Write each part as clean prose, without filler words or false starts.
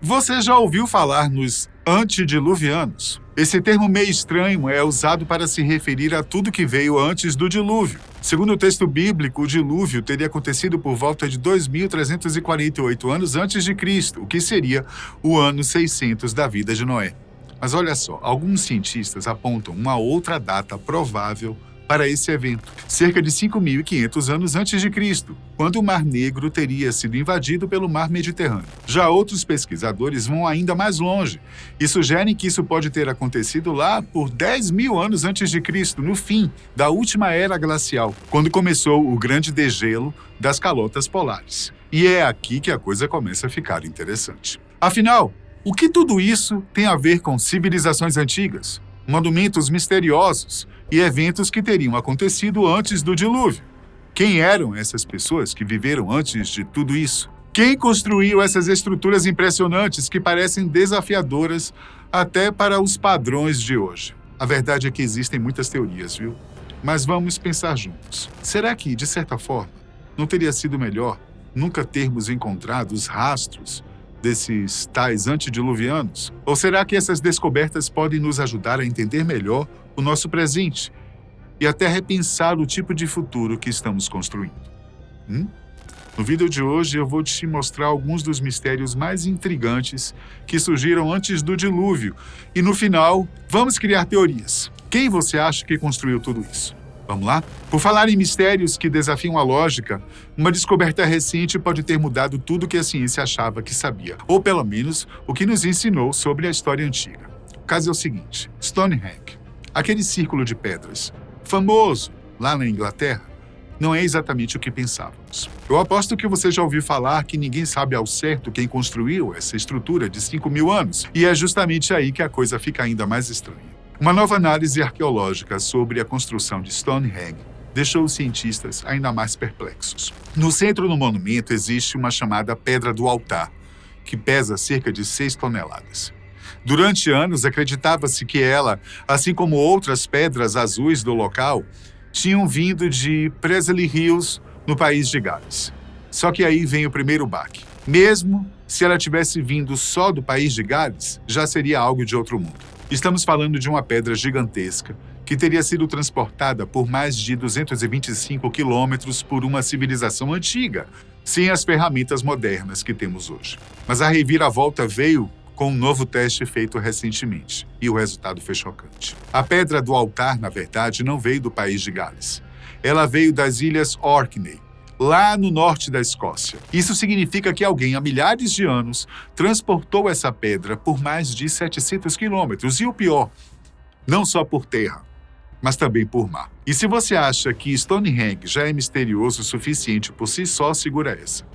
Você já ouviu falar nos antediluvianos? Esse termo meio estranho é usado para se referir a tudo que veio antes do dilúvio. Segundo o texto bíblico, o dilúvio teria acontecido por volta de 2.348 anos antes de Cristo, o que seria o ano 600 da vida de Noé. Mas olha só, alguns cientistas apontam uma outra data provável para esse evento, cerca de 5.500 anos antes de Cristo, quando o Mar Negro teria sido invadido pelo Mar Mediterrâneo. Já outros pesquisadores vão ainda mais longe e sugerem que isso pode ter acontecido lá por 10.000 anos antes de Cristo, no fim da última era glacial, quando começou o grande degelo das calotas polares. E é aqui que a coisa começa a ficar interessante. Afinal, o que tudo isso tem a ver com civilizações antigas, monumentos misteriosos e eventos que teriam acontecido antes do dilúvio? Quem eram essas pessoas que viveram antes de tudo isso? Quem construiu essas estruturas impressionantes que parecem desafiadoras até para os padrões de hoje? A verdade é que existem muitas teorias, viu? Mas vamos pensar juntos. Será que, de certa forma, não teria sido melhor nunca termos encontrado os rastros desses tais antediluvianos? Ou será que essas descobertas podem nos ajudar a entender melhor o nosso presente e até repensar o tipo de futuro que estamos construindo? No vídeo de hoje eu vou te mostrar alguns dos mistérios mais intrigantes que surgiram antes do dilúvio e no final vamos criar teorias. Quem você acha que construiu tudo isso? Vamos lá? Por falar em mistérios que desafiam a lógica, uma descoberta recente pode ter mudado tudo que a ciência achava que sabia, ou pelo menos o que nos ensinou sobre a história antiga. O caso é o seguinte: Stonehenge, aquele círculo de pedras, famoso lá na Inglaterra, não é exatamente o que pensávamos. Eu aposto que você já ouviu falar que ninguém sabe ao certo quem construiu essa estrutura de 5.000 anos, e é justamente aí que a coisa fica ainda mais estranha. Uma nova análise arqueológica sobre a construção de Stonehenge deixou os cientistas ainda mais perplexos. No centro do monumento existe uma chamada Pedra do Altar, que pesa cerca de 6 toneladas. Durante anos, acreditava-se que ela, assim como outras pedras azuis do local, tinham vindo de Paisley Hills, no país de Gales. Só que aí vem o primeiro baque. Mesmo se ela tivesse vindo só do país de Gales, já seria algo de outro mundo. Estamos falando de uma pedra gigantesca que teria sido transportada por mais de 225 quilômetros por uma civilização antiga, sem as ferramentas modernas que temos hoje. Mas a reviravolta veio com um novo teste feito recentemente, e o resultado foi chocante. A Pedra do Altar, na verdade, não veio do país de Gales. Ela veio das Ilhas Orkney, lá no norte da Escócia. Isso significa que alguém, há milhares de anos, transportou essa pedra por mais de 700 quilômetros. E o pior, não só por terra, mas também por mar. E se você acha que Stonehenge já é misterioso o suficiente por si só, segura essa.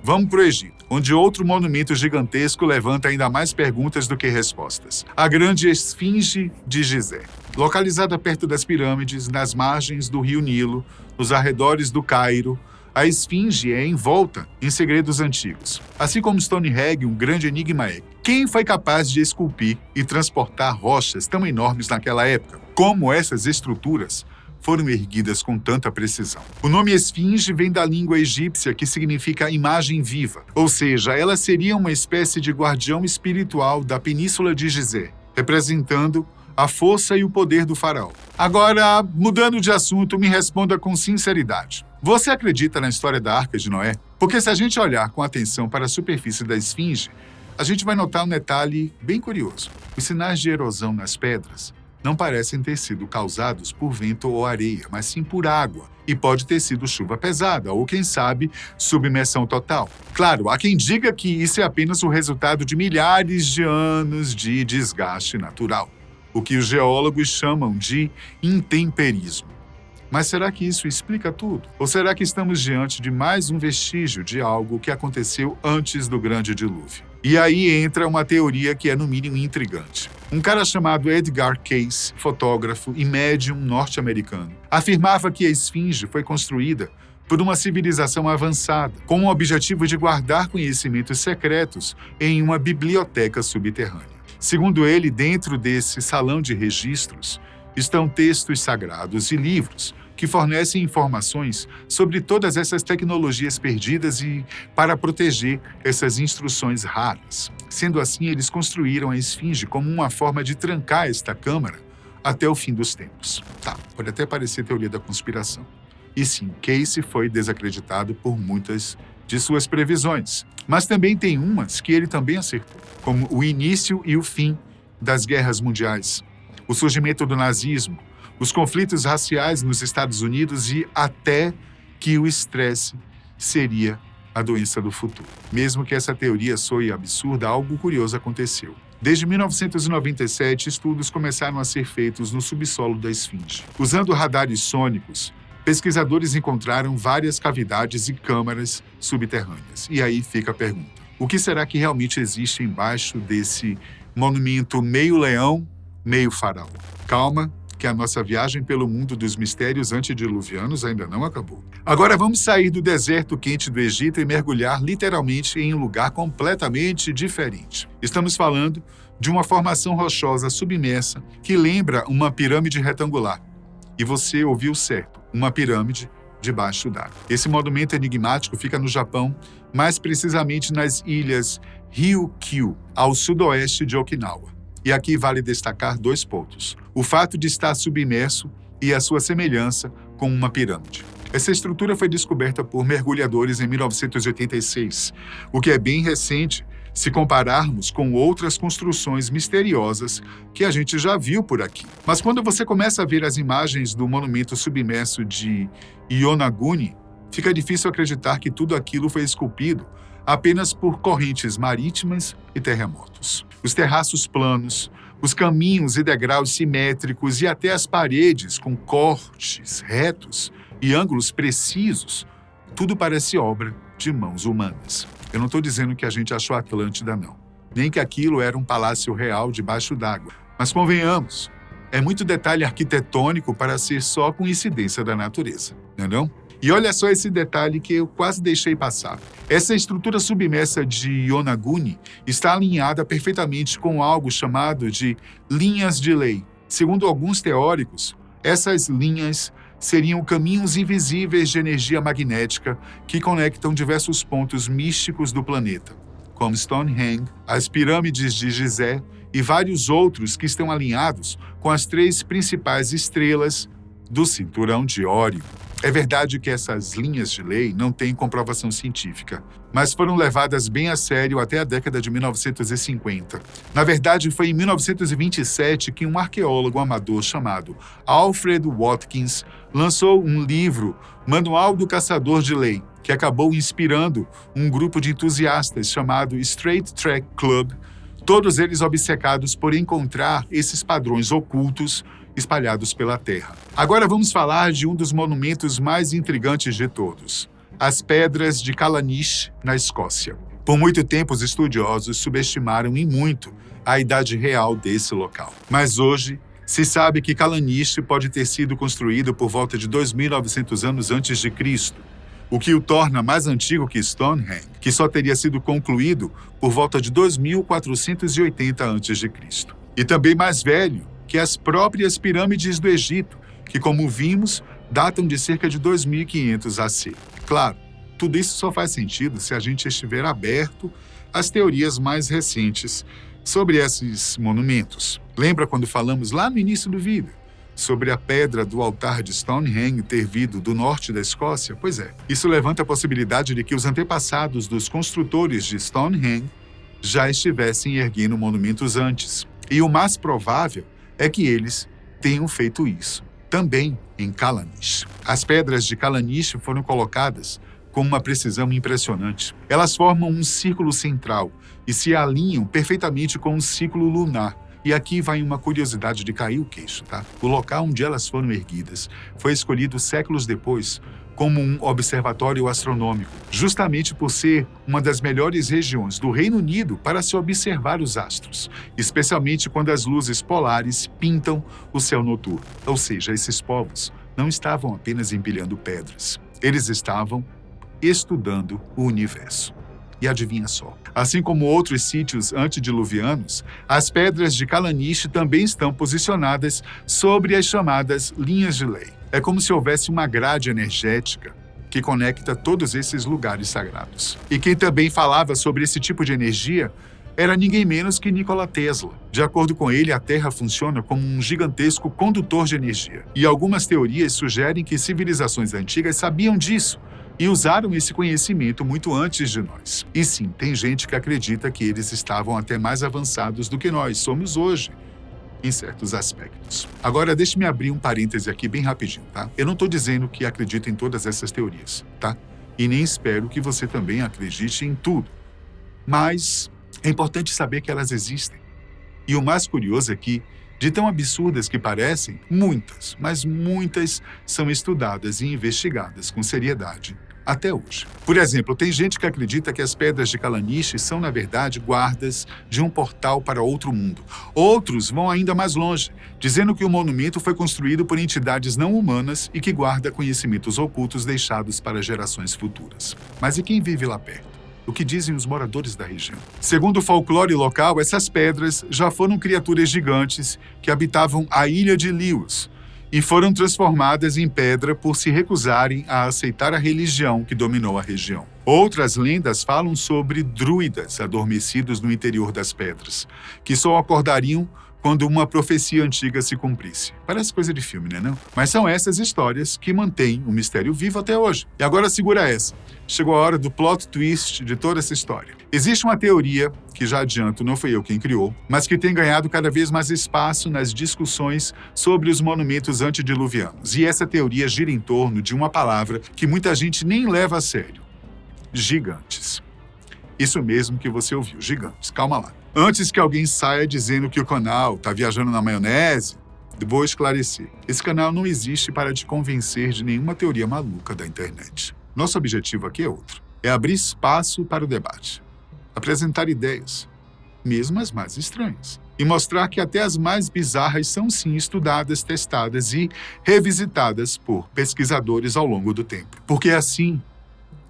Vamos para o Egito, onde outro monumento gigantesco levanta ainda mais perguntas do que respostas. A grande Esfinge de Gizé. Localizada perto das pirâmides, nas margens do rio Nilo, nos arredores do Cairo, a Esfinge é envolta em segredos antigos. Assim como Stonehenge, um grande enigma é: quem foi capaz de esculpir e transportar rochas tão enormes naquela época? Como essas estruturas foram erguidas com tanta precisão? O nome Esfinge vem da língua egípcia, que significa imagem viva, ou seja, ela seria uma espécie de guardião espiritual da Península de Gizé, representando a força e o poder do faraó. Agora, mudando de assunto, me responda com sinceridade. Você acredita na história da Arca de Noé? Porque se a gente olhar com atenção para a superfície da Esfinge, a gente vai notar um detalhe bem curioso. Os sinais de erosão nas pedras não parecem ter sido causados por vento ou areia, mas sim por água. E pode ter sido chuva pesada ou, quem sabe, submersão total. Claro, há quem diga que isso é apenas o resultado de milhares de anos de desgaste natural, o que os geólogos chamam de intemperismo. Mas será que isso explica tudo? Ou será que estamos diante de mais um vestígio de algo que aconteceu antes do grande dilúvio? E aí entra uma teoria que é no mínimo intrigante. Um cara chamado Edgar Cayce, fotógrafo e médium norte-americano, afirmava que a Esfinge foi construída por uma civilização avançada, com o objetivo de guardar conhecimentos secretos em uma biblioteca subterrânea. Segundo ele, dentro desse salão de registros estão textos sagrados e livros, que fornecem informações sobre todas essas tecnologias perdidas e para proteger essas instruções raras. Sendo assim, eles construíram a esfinge como uma forma de trancar esta câmara até o fim dos tempos. Tá, pode até parecer teoria da conspiração. E sim, Casey foi desacreditado por muitas de suas previsões, mas também tem umas que ele também acertou, como o início e o fim das guerras mundiais, o surgimento do nazismo, os conflitos raciais nos Estados Unidos e até que o estresse seria a doença do futuro. Mesmo que essa teoria soe absurda, algo curioso aconteceu. Desde 1997, estudos começaram a ser feitos no subsolo da esfinge. Usando radares sônicos, pesquisadores encontraram várias cavidades e câmaras subterrâneas. E aí fica a pergunta: o que será que realmente existe embaixo desse monumento meio leão, meio faraó? Calma, que a nossa viagem pelo mundo dos mistérios antediluvianos ainda não acabou. Agora vamos sair do deserto quente do Egito e mergulhar literalmente em um lugar completamente diferente. Estamos falando de uma formação rochosa submersa que lembra uma pirâmide retangular. E você ouviu certo, uma pirâmide debaixo d'água. Esse monumento enigmático fica no Japão, mais precisamente nas ilhas Ryukyu, ao sudoeste de Okinawa. E aqui vale destacar 2 pontos: o fato de estar submerso e a sua semelhança com uma pirâmide. Essa estrutura foi descoberta por mergulhadores em 1986, o que é bem recente se compararmos com outras construções misteriosas que a gente já viu por aqui. Mas quando você começa a ver as imagens do monumento submerso de Yonaguni, fica difícil acreditar que tudo aquilo foi esculpido apenas por correntes marítimas e terremotos. Os terraços planos, os caminhos e degraus simétricos e até as paredes com cortes retos e ângulos precisos, tudo parece obra de mãos humanas. Eu não estou dizendo que a gente achou a Atlântida, não. Nem que aquilo era um palácio real debaixo d'água. Mas convenhamos, é muito detalhe arquitetônico para ser só coincidência da natureza, não é não? E olha só esse detalhe que eu quase deixei passar. Essa estrutura submersa de Yonaguni está alinhada perfeitamente com algo chamado de linhas de lei. Segundo alguns teóricos, essas linhas seriam caminhos invisíveis de energia magnética que conectam diversos pontos místicos do planeta, como Stonehenge, as pirâmides de Gizé e vários outros que estão alinhados com as 3 principais estrelas do cinturão de Órion. É verdade que essas linhas de lei não têm comprovação científica, mas foram levadas bem a sério até a década de 1950. Na verdade, foi em 1927 que um arqueólogo amador chamado Alfred Watkins lançou um livro, Manual do Caçador de Lei, que acabou inspirando um grupo de entusiastas chamado Straight Track Club, todos eles obcecados por encontrar esses padrões ocultos espalhados pela Terra. Agora vamos falar de um dos monumentos mais intrigantes de todos: as Pedras de Callanish, na Escócia. Por muito tempo, os estudiosos subestimaram e muito a idade real desse local. Mas hoje, se sabe que Callanish pode ter sido construído por volta de 2.900 anos antes de Cristo, o que o torna mais antigo que Stonehenge, que só teria sido concluído por volta de 2.480 a.C. E também mais velho que as próprias pirâmides do Egito, que, como vimos, datam de cerca de 2.500 AC. Claro, tudo isso só faz sentido se a gente estiver aberto às teorias mais recentes sobre esses monumentos. Lembra quando falamos lá no início do vídeo sobre a pedra do altar de Stonehenge ter vindo do norte da Escócia? Pois é, isso levanta a possibilidade de que os antepassados dos construtores de Stonehenge já estivessem erguendo monumentos antes. E o mais provável é que eles tenham feito isso também em Callanish. As pedras de Callanish foram colocadas com uma precisão impressionante. Elas formam um círculo central e se alinham perfeitamente com um ciclo lunar. E aqui vai uma curiosidade de cair o queixo, tá? O local onde elas foram erguidas foi escolhido séculos depois como um observatório astronômico, justamente por ser uma das melhores regiões do Reino Unido para se observar os astros, especialmente quando as luzes polares pintam o céu noturno. Ou seja, esses povos não estavam apenas empilhando pedras, eles estavam estudando o universo. E adivinha só, assim como outros sítios antediluvianos, as pedras de Calaniche também estão posicionadas sobre as chamadas linhas de lei. É como se houvesse uma grade energética que conecta todos esses lugares sagrados. E quem também falava sobre esse tipo de energia era ninguém menos que Nikola Tesla. De acordo com ele, a Terra funciona como um gigantesco condutor de energia. E algumas teorias sugerem que civilizações antigas sabiam disso e usaram esse conhecimento muito antes de nós. E sim, tem gente que acredita que eles estavam até mais avançados do que nós somos hoje, em certos aspectos. Agora, deixe-me abrir um parêntese aqui bem rapidinho, tá? Eu não estou dizendo que acredito em todas essas teorias, tá? E nem espero que você também acredite em tudo. Mas é importante saber que elas existem. E o mais curioso é que, de tão absurdas que parecem, muitas, mas muitas são estudadas e investigadas com seriedade até hoje. Por exemplo, tem gente que acredita que as pedras de Calaniche são, na verdade, guardas de um portal para outro mundo. Outros vão ainda mais longe, dizendo que o monumento foi construído por entidades não humanas e que guarda conhecimentos ocultos deixados para gerações futuras. Mas e quem vive lá perto? O que dizem os moradores da região? Segundo o folclore local, essas pedras já foram criaturas gigantes que habitavam a ilha de Lewis e foram transformadas em pedra por se recusarem a aceitar a religião que dominou a região. Outras lendas falam sobre druidas adormecidos no interior das pedras, que só acordariam quando uma profecia antiga se cumprisse. Parece coisa de filme, né, não? Mas são essas histórias que mantêm o mistério vivo até hoje. E agora segura essa. Chegou a hora do plot twist de toda essa história. Existe uma teoria, que já adianto, não foi eu quem criou, mas que tem ganhado cada vez mais espaço nas discussões sobre os monumentos antediluvianos. E essa teoria gira em torno de uma palavra que muita gente nem leva a sério: gigantes. Isso mesmo que você ouviu, gigantes. Calma lá. Antes que alguém saia dizendo que o canal está viajando na maionese, vou esclarecer. Esse canal não existe para te convencer de nenhuma teoria maluca da internet. Nosso objetivo aqui é outro. É abrir espaço para o debate. Apresentar ideias, mesmo as mais estranhas. E mostrar que até as mais bizarras são sim estudadas, testadas e revisitadas por pesquisadores ao longo do tempo. Porque é assim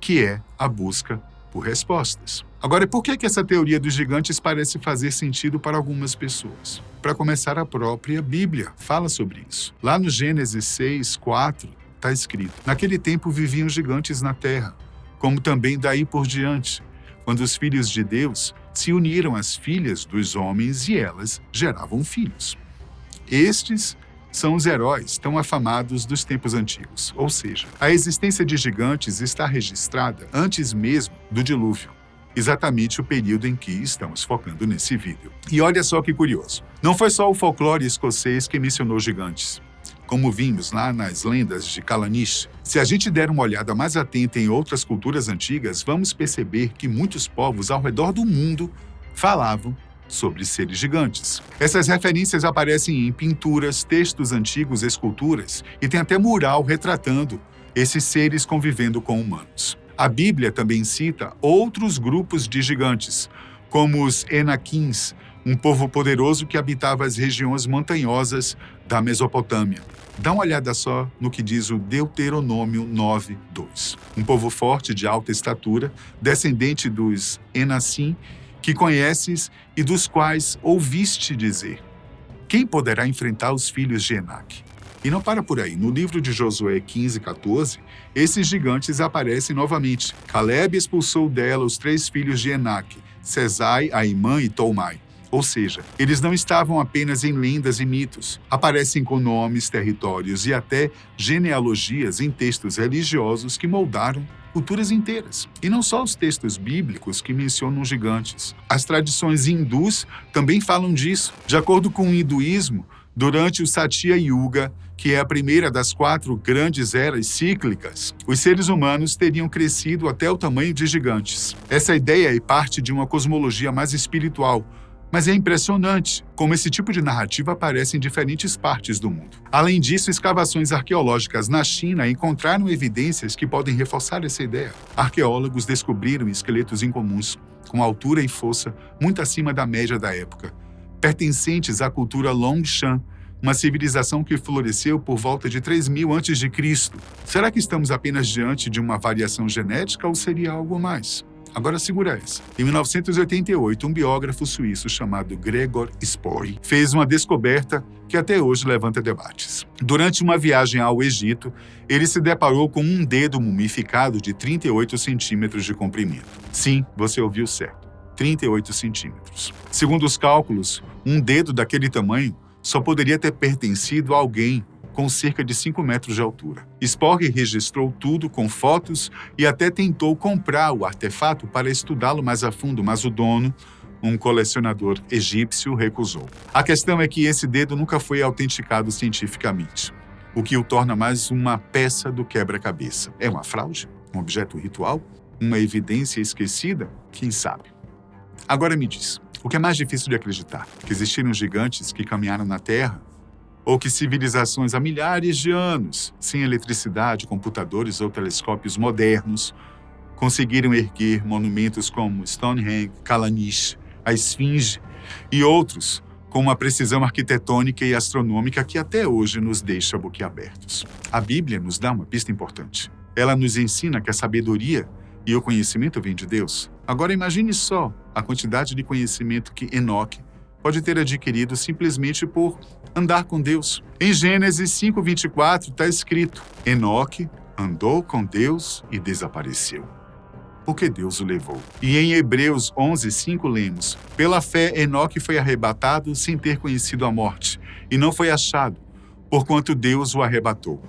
que é a busca por respostas. Agora, por que essa teoria dos gigantes parece fazer sentido para algumas pessoas? Para começar, a própria Bíblia fala sobre isso. Lá no Gênesis 6:4, está escrito: naquele tempo viviam gigantes na terra, como também daí por diante, quando os filhos de Deus se uniram às filhas dos homens e elas geravam filhos. Estes são os heróis tão afamados dos tempos antigos. Ou seja, a existência de gigantes está registrada antes mesmo do dilúvio, exatamente o período em que estamos focando nesse vídeo. E olha só que curioso, não foi só o folclore escocês que mencionou gigantes. Como vimos lá nas lendas de Calaniche, se a gente der uma olhada mais atenta em outras culturas antigas, vamos perceber que muitos povos ao redor do mundo falavam sobre seres gigantes. Essas referências aparecem em pinturas, textos antigos, esculturas, e tem até mural retratando esses seres convivendo com humanos. A Bíblia também cita outros grupos de gigantes, como os Enaquins, um povo poderoso que habitava as regiões montanhosas da Mesopotâmia. Dá uma olhada só no que diz o Deuteronômio 9:2. Um povo forte de alta estatura, descendente dos Enassim, que conheces e dos quais ouviste dizer: quem poderá enfrentar os filhos de Enaque? E não para por aí. No livro de Josué 15:14, esses gigantes aparecem novamente. Calebe expulsou dela os 3 filhos de Enaque, Sesai, Aimã e Tolmai. Ou seja, eles não estavam apenas em lendas e mitos. Aparecem com nomes, territórios e até genealogias em textos religiosos que moldaram culturas inteiras. E não só os textos bíblicos que mencionam gigantes. As tradições hindus também falam disso. De acordo com o hinduísmo, durante o Satya Yuga, que é a primeira das 4 grandes eras cíclicas, os seres humanos teriam crescido até o tamanho de gigantes. Essa ideia é parte de uma cosmologia mais espiritual, mas é impressionante como esse tipo de narrativa aparece em diferentes partes do mundo. Além disso, escavações arqueológicas na China encontraram evidências que podem reforçar essa ideia. Arqueólogos descobriram esqueletos incomuns, com altura e força muito acima da média da época, pertencentes à cultura Longshan, uma civilização que floresceu por volta de 3000 a.C. Será que estamos apenas diante de uma variação genética ou seria algo mais? Agora segura essa. Em 1988, um biógrafo suíço chamado Gregor Spori fez uma descoberta que até hoje levanta debates. Durante uma viagem ao Egito, ele se deparou com um dedo mumificado de 38 centímetros de comprimento. Sim, você ouviu certo. 38 centímetros. Segundo os cálculos, um dedo daquele tamanho só poderia ter pertencido a alguém com cerca de 5 metros de altura. Spori registrou tudo com fotos e até tentou comprar o artefato para estudá-lo mais a fundo, mas o dono, um colecionador egípcio, recusou. A questão é que esse dedo nunca foi autenticado cientificamente, o que o torna mais uma peça do quebra-cabeça. É uma fraude? Um objeto ritual? Uma evidência esquecida? Quem sabe? Agora me diz, o que é mais difícil de acreditar? Que existiram gigantes que caminharam na Terra? Ou que civilizações há milhares de anos, sem eletricidade, computadores ou telescópios modernos, conseguiram erguer monumentos como Stonehenge, Calaniche, a Esfinge e outros com uma precisão arquitetônica e astronômica que até hoje nos deixa boquiabertos. A Bíblia nos dá uma pista importante. Ela nos ensina que a sabedoria e o conhecimento vêm de Deus. Agora imagine só a quantidade de conhecimento que Enoque pode ter adquirido simplesmente por andar com Deus. Em Gênesis 5:24 está escrito: Enoque andou com Deus e desapareceu, porque Deus o levou. E em Hebreus 11:5 lemos: pela fé Enoque foi arrebatado sem ter conhecido a morte, e não foi achado, porquanto Deus o arrebatou.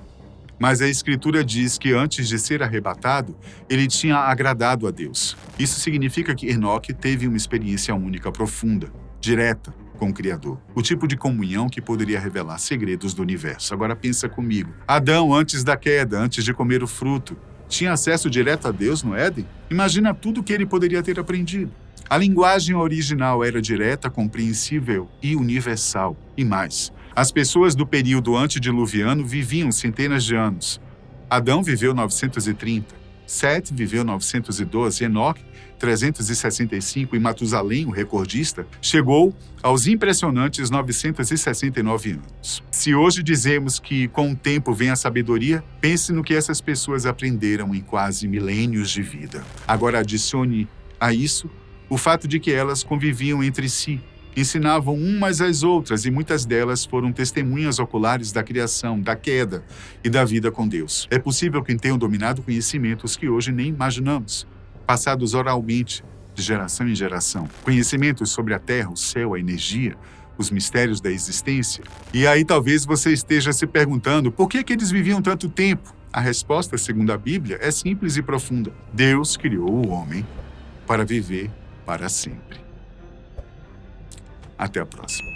Mas a Escritura diz que antes de ser arrebatado, ele tinha agradado a Deus. Isso significa que Enoque teve uma experiência única, profunda, direta com o Criador. O tipo de comunhão que poderia revelar segredos do universo. Agora pensa comigo. Adão, antes da queda, antes de comer o fruto, tinha acesso direto a Deus no Éden? Imagina tudo que ele poderia ter aprendido. A linguagem original era direta, compreensível e universal. E mais, as pessoas do período antediluviano viviam centenas de anos. Adão viveu 930, Sete viveu 912, Enoque 365 e Matusalém, o recordista, chegou aos impressionantes 969 anos. Se hoje dizemos que com o tempo vem a sabedoria, pense no que essas pessoas aprenderam em quase milênios de vida. Agora adicione a isso o fato de que elas conviviam entre si, ensinavam umas às outras e muitas delas foram testemunhas oculares da criação, da queda e da vida com Deus. É possível que tenham dominado conhecimentos que hoje nem imaginamos, passados oralmente, de geração em geração. Conhecimentos sobre a terra, o céu, a energia, os mistérios da existência. E aí talvez você esteja se perguntando por que eles viviam tanto tempo? A resposta, segundo a Bíblia, é simples e profunda. Deus criou o homem para viver para sempre. Até a próxima.